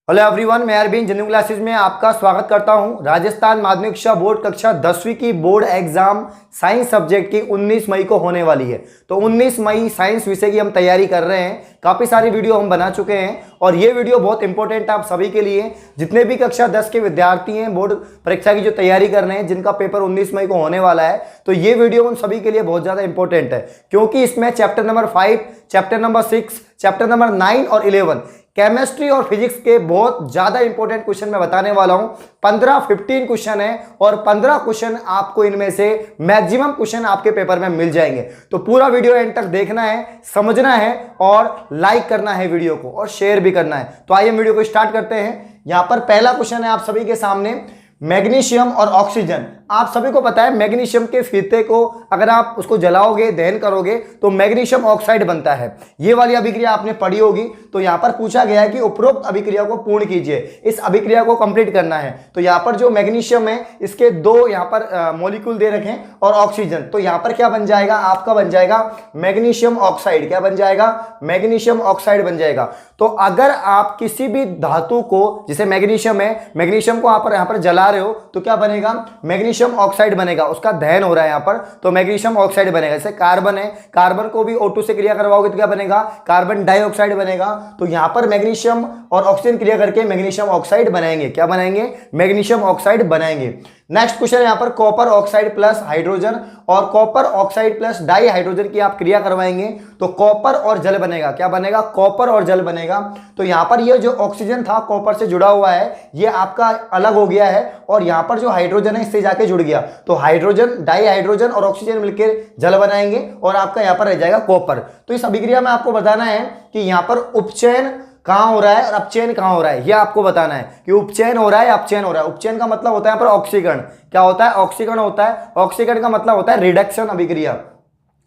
Hello everyone, मैं Arvind general classes में आपका स्वागत करता हूं। राजस्थान माध्यमिक शिक्षा बोर्ड कक्षा 10वीं की बोर्ड एग्जाम साइंस सब्जेक्ट की 19 मई को होने वाली है। तो 19 मई साइंस विषय की हम तैयारी कर रहे हैं। काफ़ी सारी वीडियो हम बना चुके हैं और ये वीडियो बहुत इंपॉर्टेंट है आप सभी के लिए। जितने भी कक्षा 10 के विद्यार्थी हैं, बोर्ड परीक्षा की जो तैयारी कर रहे हैं, जिनका पेपर 19 मई को होने वाला है, तो ये वीडियो उन सभी के लिए बहुत ज़्यादा इंपॉर्टेंट है, क्योंकि इसमें chapter number 5, chapter number 6, chapter number 9 और 11 केमिस्ट्री और फिजिक्स के बहुत ज्यादा इंपॉर्टेंट क्वेश्चन मैं बताने वाला हूं। 15 क्वेश्चन है और 15 क्वेश्चन आपको इनमें से मैक्सिमम क्वेश्चन आपके पेपर में मिल जाएंगे। तो पूरा वीडियो एंड तक देखना है, समझना है और लाइक करना है वीडियो को और शेयर भी करना है। तो आइए वीडियो को स्टार्ट करते हैं। यहां पर पहला क्वेश्चन है आप सभी के सामने, मैग्नीशियम और ऑक्सीजन। आप सभी को पता है मैग्नीशियम के फीते को अगर आप उसको जलाओगे, दहन करोगे तो मैग्नीशियम ऑक्साइड बनता है। ये वाली अभिक्रिया आपने पढ़ी होगी। तो यहां पर पूछा गया है कि उपरोक्त अभिक्रिया को पूर्ण कीजिए, इस अभिक्रिया को कंप्लीट करना है। तो यहां पर जो मैग्नीशियम है इसके दो यहां पर मॉलिक्यूल दे रखे हैं और ऑक्सीजन, तो यहां पर क्या बन जाएगा, आपका बन जाएगा मैग्नीशियम ऑक्साइड। क्या बन जाएगा? मैग्नीशियम ऑक्साइड बन जाएगा। तो अगर आप किसी भी धातु को, जैसे मैग्नीशियम है, मैग्नीशियम को आप यहां पर जला रहे हो तो क्या बनेगा? मैग्नीशियम ऑक्साइड बनेगा। उसका दहन हो रहा है यहां पर, तो मैग्नीशियम ऑक्साइड बनेगा। जैसे कार्बन है, कार्बन को भी O2 से क्रिया करवाओगे तो क्या बनेगा? कार्बन डाइऑक्साइड बनेगा। तो यहां पर मैग्नीशियम और ऑक्सीजन क्रिया करके मैग्नीशियम ऑक्साइड बनाएंगे। क्या बनाएंगे? मैग्नीशियम ऑक्साइड बनाएंगे। नेक्स्ट क्वेश्चन यहां पर कॉपर ऑक्साइड प्लस हाइड्रोजन और copper oxide plus di hydrogen की आप क्रिया करवाएंगे तो कॉपर और जल बनेगा। क्या बनेगा? कॉपर और जल बनेगा। तो यहां पर ये जो ऑक्सीजन था कॉपर से जुड़ा हुआ है, ये आपका अलग हो गया है और यहां पर जो हाइड्रोजन है इससे जाके जुड़ गया। तो हाइड्रोजन, डाई हाइड्रोजन और ऑक्सीजन मिलकर जल बनाएंगे और आपका यहां पर रह जाएगा कॉपर। तो इस अभिक्रिया में आपको बताना है कि यहां पर उपचयन कहां हो रहा है और अपचयन कहां हो रहा है, यह आपको बताना है कि उपचयन हो रहा है, अपचयन हो रहा है। उपचयन का मतलब होता है यहाँ पर ऑक्सीकरण। क्या होता है? ऑक्सीकरण होता है। ऑक्सीकरण का मतलब होता है रिडक्शन अभिक्रिया,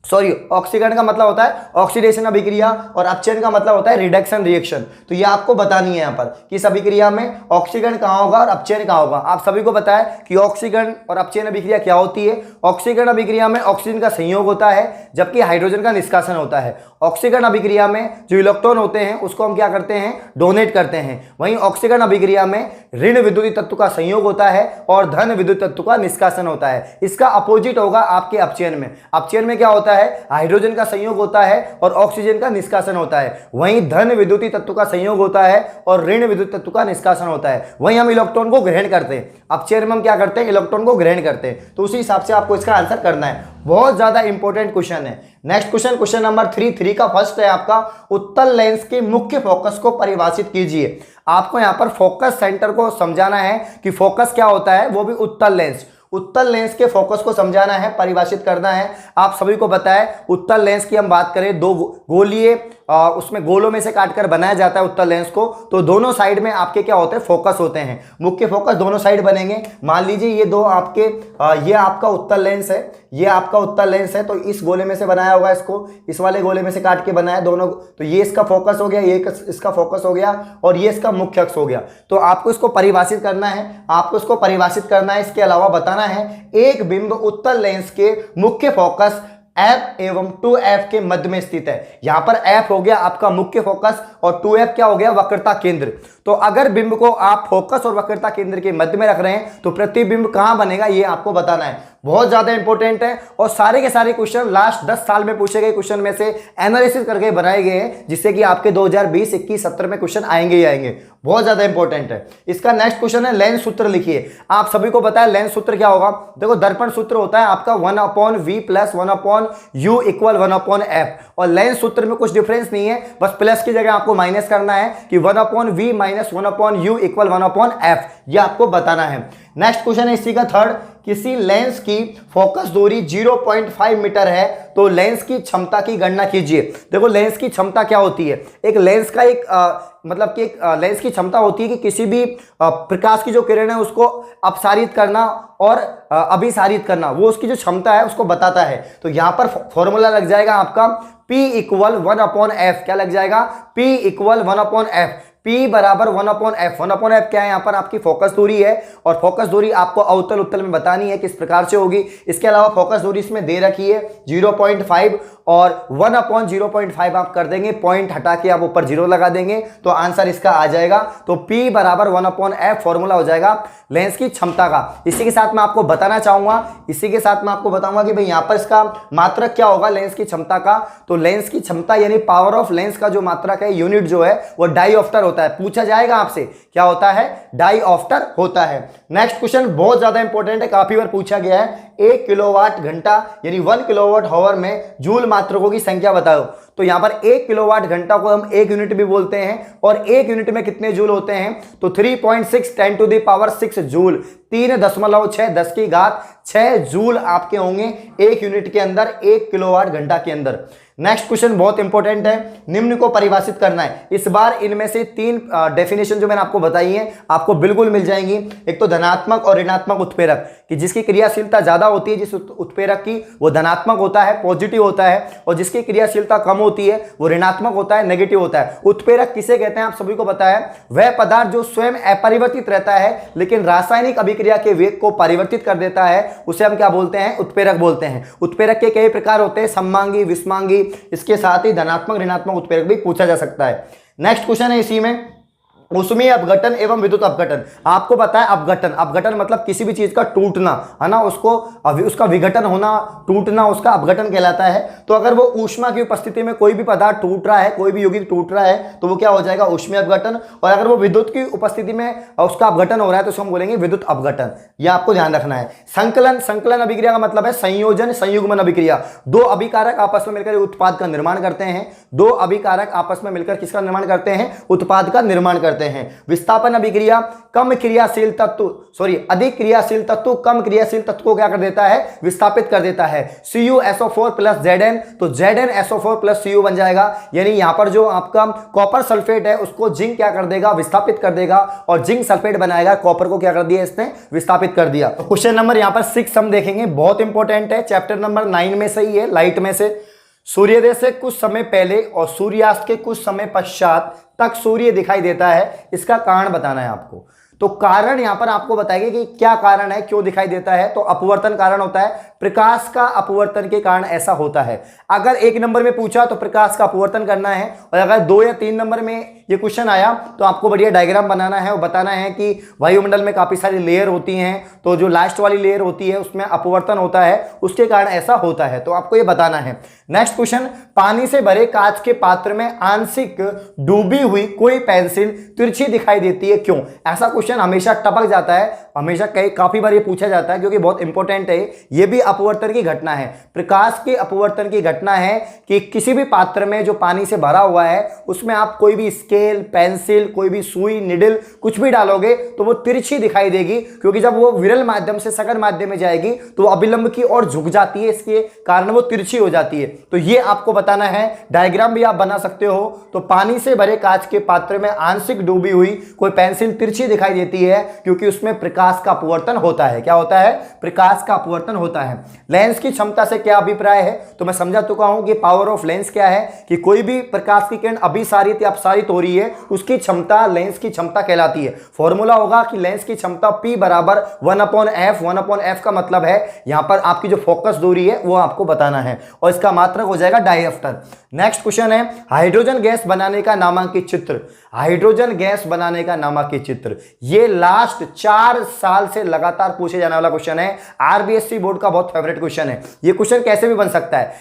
सॉरी, ऑक्सीकरण का मतलब होता है ऑक्सीडेशन अभिक्रिया और अपचयन का मतलब होता है रिडक्शन रिएक्शन। तो ये आपको बतानी है यहाँ पर कि इस अभिक्रिया में ऑक्सीकरण कहाँ होगा और अपचयन कहाँ होगा। आप सभी को पता है कि ऑक्सीकरण और अपचयन अभिक्रिया क्या होती है। ऑक्सीकरण अभिक्रिया में ऑक्सीजन का संयोग होता है जबकि हाइड्रोजन का निष्कासन होता है। ऑक्सीकरण अभिक्रिया में जो इलेक्ट्रॉन होते हैं उसको हम क्या करते हैं? डोनेट करते हैं। वहीं ऑक्सीकरण अभिक्रिया में ऋण विद्युतीय तत्व का संयोग होता है और धन विद्युत तत्व का निष्कासन होता है। इसका अपोजिट होगा आपके अपचयन में। अपचयन में क्या होता है? हाइड्रोजन का संयोग होता है और ऑक्सीजन का निष्कासन होता है। वहीं धन विद्युतीय तत्व का संयोग होता है और ऋण विद्युत तत्व का निष्कासन होता है। वहीं हम इलेक्ट्रॉन को ग्रहण करते हैं। अपचयन में हम क्या करते हैं? इलेक्ट्रॉन को ग्रहण करते हैं। तो उसी हिसाब से आपको इसका आंसर करना है। बहुत ज्यादा इंपॉर्टेंट क्वेश्चन है। नेक्स्ट क्वेश्चन, क्वेश्चन नंबर 3 का फर्स्ट है आपका, उत्तल लेंस के मुख्य फोकस को परिभाषित कीजिए। आपको यहां पर फोकस सेंटर को समझाना है कि फोकस क्या होता है, वो भी उत्तल लेंस। उत्तल लेंस के फोकस को समझाना है, परिभाषित करना है। आप सभी को पता है उत्तल लेंस की हम बात करें, दो गोलीय उसमें गोलों में से काटकर बनाया जाता है उत्तल लेंस को। तो दोनों साइड में आपके क्या होते हैं? फोकस होते हैं। मुख्य फोकस दोनों साइड बनेंगे। मान लीजिए ये दो आपके ये आपका उत्तल लेंस है, ये आपका उत्तल लेंस है। तो इस गोले में से बनाया होगा, इसको इस वाले गोले में से काट के बनाया दोनों। तो ये इसका फोकस हो गया, ये इसका फोकस हो गया और ये इसका मुख्य अक्ष हो गया। तो आपको इसको परिभाषित करना है, आपको इसको परिभाषित करना है। इसके अलावा बताना है एक बिंब उत्तल लेंस के मुख्य फोकस F एवं 2F के मध्य में स्थित है। यहां पर F हो गया आपका मुख्य फोकस और 2F क्या हो गया? वक्रता केंद्र। तो अगर बिंब को आप फोकस और वक्रता केंद्र के मध्य में रख रहे हैं तो प्रतिबिंब कहां बनेगा, ये आपको बताना है। बहुत ज्यादा इंपॉर्टेंट है और सारे के सारे क्वेश्चन लास्ट 10 साल में पूछे गए क्वेश्चन में से एनालिसिस करके बनाए गए हैं, जिससे कि आपके 2020, 21, 17 में क्वेश्चन आएंगे ही आएंगे। बहुत ज्यादा इंपॉर्टेंट है। इसका नेक्स्ट क्वेश्चन है लेंस सूत्र लिखिए। आप सभी को पता है लेंस सूत्र क्या होगा। देखो, दर्पण सूत्र होता है आपका 1/v + 1/u = 1/f। और लेंस सूत्र में कुछ डिफरेंस नहीं है, बस प्लस की जगह आपको माइनस करना है कि 1/v - 1/u = 1/f। यह आपको बताना है। नेक्स्ट क्वेश्चन है इसी का थर्ड, किसी लेंस की फोकस दूरी 0.5 मीटर है तो लेंस की क्षमता की गणना कीजिए। देखो, लेंस की क्षमता क्या होती है? एक लेंस का मतलब कि एक लेंस की क्षमता होती है कि किसी भी प्रकाश की जो किरण है उसको अपसारित करना और अभिसारित करना, वो उसकी जो क्षमता है उसको बताता है। तो यहां पर फॉर्मूला लग जाएगा आपका P = 1/f। क्या लग जाएगा? P = 1/f। P बराबर 1/f। 1/f क्या है, यहाँ पर आपकी फोकस दूरी है और फोकस दूरी आपको अवतल उत्तल में बतानी है किस प्रकार से होगी। इसके अलावा फोकस दूरी इसमें दे रखी है 0.5 और 1/0.5 आप कर देंगे, पॉइंट हटा के आप ऊपर 0 लगा देंगे तो आंसर इसका आ जाएगा। तो P बराबर 1/f फॉर्मूला हो जाएगा लेंस की क्षमता का। इसी के साथ मैं आपको बताना चाहूंगा कि भाई यहां पर इसका मात्रक क्या होगा लेंस की क्षमता का। तो लेंस की क्षमता यानी पावर ऑफ लेंस का जो मात्रक है, यूनिट जो है वो डाईऑप्टर होता है। पूछा जाएगा आपसे क्या होता है, डाईऑप्टर होता है। नेक्स्ट क्वेश्चन बहुत ज्यादा इंपॉर्टेंट है, काफी बार पूछा गया है। 1 किलोवाट घंटा यानी 1 किलोवाट हावर में जूल मात्रकों की संख्या बताओ। तो यहां पर 1 किलोवाट घंटा को हम 1 यूनिट भी बोलते हैं और 1 यूनिट में कितने जूल होते हैं, तो 3.6 10⁶ जूल, 3.6 10 की घात 6 जूल आपके होंगे 1 यूनिट के अंदर, 1 किलोवाट घंटा के अंदर। नेक्स्ट क्वेश्चन बहुत इंपॉर्टेंट है, निम्न को परिभाषित करना है। इस बार इनमें से 3 डेफिनेशन जो मैंने आपको बताई है आपको बिल्कुल मिल जाएंगी। एक तो धनात्मक और ऋणात्मक उत्प्रेरक, कि जिसकी क्रियाशीलता ज्यादा होती है, जिस उत्प्रेरक की वो धनात्मक होता है, पॉजिटिव होता है, और जिसकी क्रियाशीलता कम होती है वो ऋणात्मक होता है, नेगेटिव होता है। उत्प्रेरक किसे कहते हैं आप सभी को पता है, वह पदार्थ जो स्वयं अपरिवर्तित रहता है लेकिन रासायनिक अभिक्रिया के वेग को परिवर्तित कर देता है, उसे हम क्या बोलते हैं, उत्प्रेरक बोलते हैं। उत्प्रेरक के कई प्रकार होते हैं, सममांगी, विषमांगी, इसके साथ ही धनात्मक ऋणात्मक उत्प्रेरक भी पूछा जा सकता है। नेक्स्ट क्वेश्चन है इसी में, ऊष्मीय अपघटन एवं विद्युत अपघटन। आपको पता है अपघटन मतलब किसी भी चीज का टूटना है ना, उसका विघटन होना, टूटना उसका अपघटन कहलाता है। तो अगर वो ऊष्मा की उपस्थिति में कोई भी पदार्थ टूट रहा है, कोई भी यौगिक टूट रहा है तो वो क्या हो जाएगा, ऊष्मीय अपघटन। और अगर वो विद्युत की उपस्थिति में उसका अपघटन हो रहा है तो उसको हम बोलेंगे विद्युत अपघटन। यह आपको ध्यान रखना है। संकलन अभिक्रिया का मतलब है संयोजन संयुग्मन अभिक्रिया। दो अभिकारक आपस में मिलकर उत्पाद का निर्माण करते हैं। दो अभिकारक आपस में मिलकर किसका निर्माण करते हैं, उत्पाद का निर्माण करते हैं। विस्थापन अभिक्रिया अधिक क्रियाशील तत्व कम क्रियाशील तत्व को क्या कर देता है, विस्थापित कर देता है। CuSO4 प्लस Zn, तो ZnSO4 प्लस Cu बन जाएगा। यानी यहां पर जो आपका कॉपर सल्फेट है उसको जिंक क्या कर देगा, विस्थापित कर देगा, और जिंक सल्फेट बनाएगा, कॉपर को क्या कर दिया इसने, विस्थापित कर दिया। तो क्वेश्चन नंबर यहां पर 6 हम देखेंगे, बहुत इंपॉर्टेंट है, चैप्टर नंबर 9 में से ही है, लाइट में से। सूर्योदय से कुछ समय पहले और सूर्यास्त के कुछ समय पश्चात तक सूर्य दिखाई देता है, इसका कारण बताना है आपको। तो कारण यहां पर आपको बताएंगे कि क्या कारण है, क्यों दिखाई देता है। तो अपवर्तन कारण होता है, प्रकाश का अपवर्तन के कारण ऐसा होता है। अगर 1 नंबर में पूछा तो प्रकाश का अपवर्तन करना है, और अगर 2 या 3 नंबर में ये क्वेश्चन आया तो आपको बढ़िया डायग्राम बनाना है और बताना है कि वायुमंडल में काफी सारी लेयर होती हैं, तो जो लास्ट वाली लेयर होती है उसमें अपवर्तन होता है, उसके कारण ऐसा होता है, तो आपको ये बताना है। नेक्स्ट क्वेश्चन, पानी से भरे कांच के पात्र में आंशिक डूबी हुई कोई पेंसिल तिरछी दिखाई देती है, क्यों। ऐसा क्वेश्चन हमेशा टपक जाता है, हमेशा काफी बार ये पूछा जाता है क्योंकि बहुत इंपॉर्टेंट है। ये भी अपवर्तन की घटना है, प्रकाश के अपवर्तन की घटना है कि किसी भी पात्र में जो पानी से भरा हुआ है उसमें आप कोई भी स्केल, पेंसिल, कोई भी सुई, निडल कुछ भी डालोगे तो वो तिरछी दिखाई देगी, क्योंकि जब वो विरल माध्यम से सकल माध्यम में जाएगी तो वो अभिलंब की ओर झुक जाती है, इसके कारण वो तिरछी हो जाती है। तो ये आपको बताना है, डायग्राम भी आप बना सकते हो। तो पानी से भरे कांच के पात्र में आंशिक डूबी हुई कोई पेंसिल तिरछी दिखाई देती है क्योंकि उसमें प्रकाश का अपवर्तन होता है। क्या होता है, प्रकाश का अपवर्तन होता है। लेंस की क्षमता से क्या अभिप्राय है, तो मैं समझा चुका हूं कि पावर ऑफ लेंस क्या है, कि कोई भी प्रकाश की किरण अभिसारित या अपसारित हो रही है उसकी क्षमता लेंस की क्षमता कहलाती है। फॉर्मूला होगा कि लेंस की क्षमता P बराबर 1/f। 1/f का मतलब है यहां पर आपकी जो फोकस दूरी है वो आपको बताना है, और इसका मात्रक हो जाएगा डायऑप्टर। नेक्स्ट क्वेश्चन है, हाइड्रोजन गैस बनाने का नामांकित चित्र। हाइड्रोजन गैस बनाने का नामांकित चित्र, ये लास्ट 4 साल से लगातार पूछे जाने वाला क्वेश्चन है, RBSC बोर्ड का बहुत फेवरेट क्वेश्चन है। ये क्वेश्चन कैसे भी बन सकता है,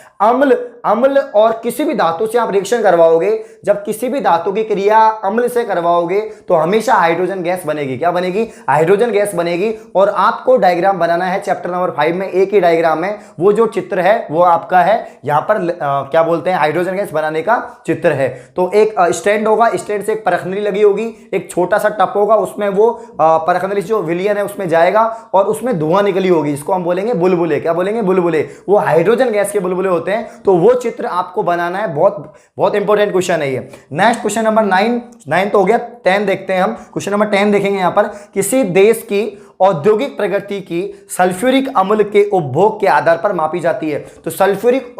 अम्ल और किसी भी धातु से आप रिएक्शन करवाओगे, जब किसी भी धातु की क्रिया अम्ल से करवाओगे तो हमेशा हाइड्रोजन गैस बनेगी। क्या बनेगी, हाइड्रोजन गैस बनेगी। और आपको डायग्राम बनाना है चैप्टर नंबर 5 में, एक ही डायग्राम है, वो जो चित्र है वो आपका है यहां पर क्या बोलते हैं, हाइड्रोजन गैस बनाने का चित्र है। तो एक स्टैंड होगा, स्टैंड से एक परखनली लगी होगी, एक छोटा सा टप होगा, उसमें वो परखनली जो विलियन है उसमें जाएगा और उसमें धुआं निकली होगी, इसको हम बोलेंगे बुलबुले। क्या बोलेंगे, बुलबुले। वो हाइड्रोजन गैस के बुलबुले होते हैं, तो वो चित्र आपको बनाना है। बहुत बहुत इंपॉर्टेंट क्वेश्चन है ये। नेक्स्ट क्वेश्चन नंबर 9 तो हो गया, 10 देखते हैं हम। क्वेश्चन नंबर 10 देखेंगे यहां पर, किसी देश की औद्योगिक प्रगति की सल्फ्यूरिक अम्ल के उपभोग के आधार पर मापी जाती है। तो सल्फ्यूरिक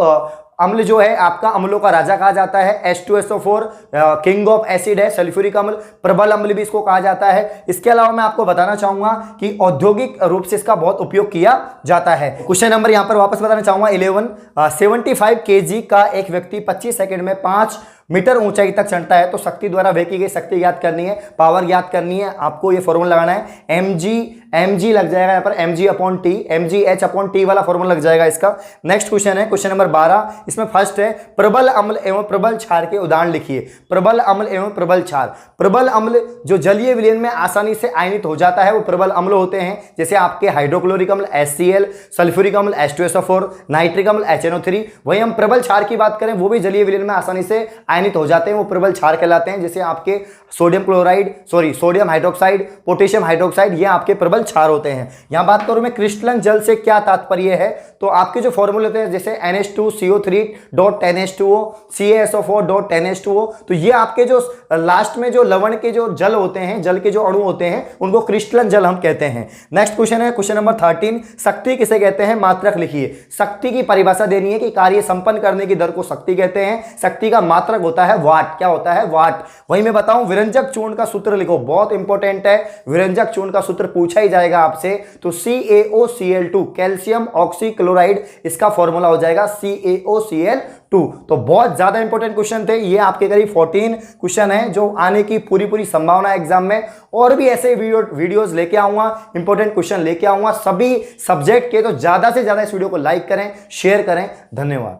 अम्ल जो है आपका अम्लों का राजा कहा जाता है। H2SO4 किंग ऑफ एसिड है। सल्फ्यूरिक अम्ल प्रबल अम्ल भी इसको कहा जाता है। इसके अलावा मैं आपको बताना चाहूंगा कि औद्योगिक रूप से इसका बहुत उपयोग किया जाता है। क्वेश्चन नंबर यहां पर वापस बताना चाहूंगा 11, 75 kg का एक व्यक्ति 25 सेकंड में 5 मीटर ऊंचाई तक चढ़ता है तो शक्ति द्वारा व्यय की गई शक्ति याद करनी है, पावर याद करनी है। आपको ये फॉर्मूला लगाना है, mg लग जाएगा यहाँ पर mg/t, mgh/t वाला फॉर्मूला लग जाएगा इसका। नेक्स्ट क्वेश्चन है क्वेश्चन नंबर 12। इसमें फर्स्ट है प्रबल अम्ल एवं प्रबल क्षार के उदाहरण लिखिए। प्रबल अम्ल एवं प्रबल क्षार। प्रबल अम्ल जो जलीय विलयन में आसानी से आयनित हो जाता है वो प्रबल अम्ल होते हैं, जैसे आपके हाइड्रोक्लोरिक अम्ल HCl, सल्फ्यूरिक अम्ल H2SO4, नाइट्रिक अम्ल HNO3। वहीं हम प्रबल क्षार की बात करें वो भी जलीय विलयन में आसानी से आयनित हो जाते हैं, वो प्रबल क्षार कहलाते हैं, जैसे आपके सोडियम हाइड्रोक्साइड, पोटेशियम हाइड्रोक्साइड, ये आपके प्रबल क्षार होते हैं। यहां बात करूं मैं क्रिस्टलन जल से क्या तात्पर्य है, तो आपके जो फॉर्मूले होते हैं जैसे NH2CO3.10H2O, CaSO4.10H2O, तो ये आपके जो लास्ट में जो लवण के जो जल होते हैं, जल के जो अणु होते हैं उनको क्रिस्टलन जल हम कहते हैं। नेक्स्ट क्वेश्चन है क्वेश्चन नंबर 13। शक्ति किसे कहते हैं, मात्रक लिखिए। शक्ति की परिभाषा देनी है कि कार्य संपन्न करने की दर को शक्ति कहते हैं। शक्ति का मात्रक होता है वाट। क्या होता है, वाट। वहीं मैं बताऊं विरंजक चूर्ण का सूत्र लिखो, बहुत इंपॉर्टेंट है। विरंजक चूर्ण का सूत्र पूछा ही जाएगा आपसे, तो CaOCl2 कैल्शियम ऑक्सीक्लोराइड, इसका फॉर्मूला हो जाएगा CaOCl2। तो बहुत ज्यादा इंपॉर्टेंट क्वेश्चन थे ये, आपके करीब 14 क्वेश्चन है जो आने की पूरी संभावना एग्जाम में। और भी ऐसे वीडियोस लेके आऊंगा, इंपॉर्टेंट क्वेश्चन लेके आऊंगा सभी सब्जेक्ट के। तो ज्यादा से ज्यादा इस वीडियो को लाइक करें, शेयर करें। धन्यवाद।